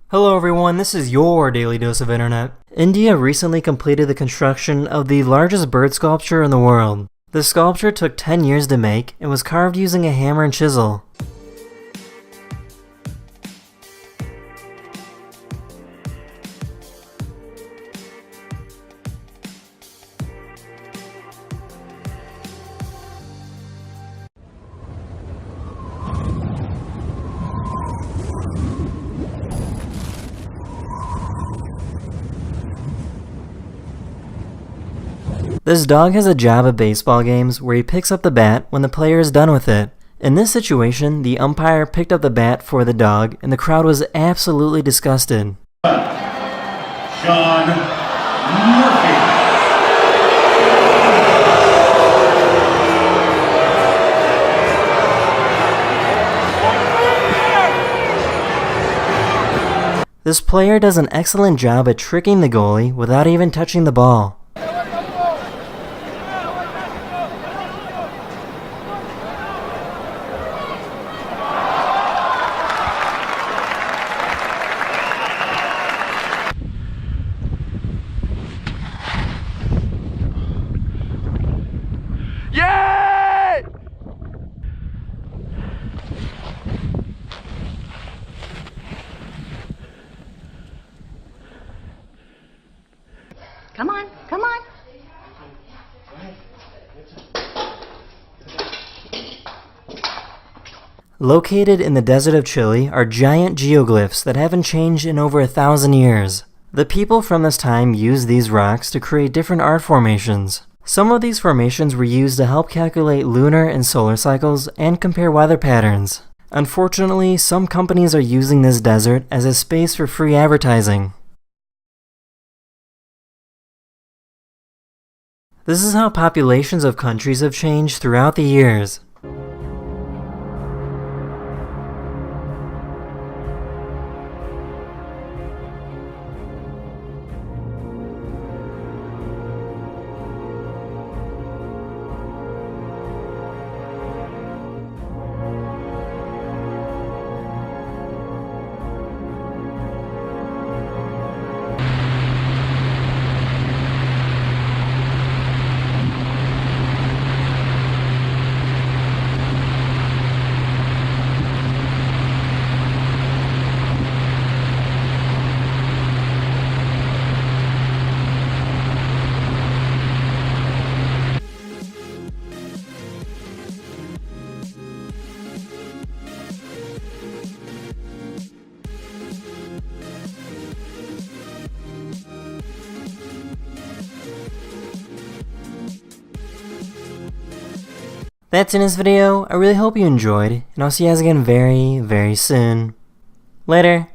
Hello everyone, this is your Daily Dose of Internet. India recently completed the construction of the largest bird sculpture in the world. The sculpture took 10 years to make and was carved using a hammer and chisel. This dog has a job at baseball games where he picks up the bat when the player is done with it. In this situation, the umpire picked up the bat for the dog and the crowd was absolutely disgusted. Sean Murphy. This player does an excellent job at tricking the goalie without even touching the ball. Yay! Come on, come on. Located in the desert of Chile are giant geoglyphs that haven't changed in over 1,000 years. The people from this time used these rocks to create different art formations. Some of these formations were used to help calculate lunar and solar cycles and compare weather patterns. Unfortunately, some companies are using this desert as a space for free advertising. This is how populations of countries have changed throughout the years. That's in this video. I really hope you enjoyed, and I'll see you guys again very soon. Later.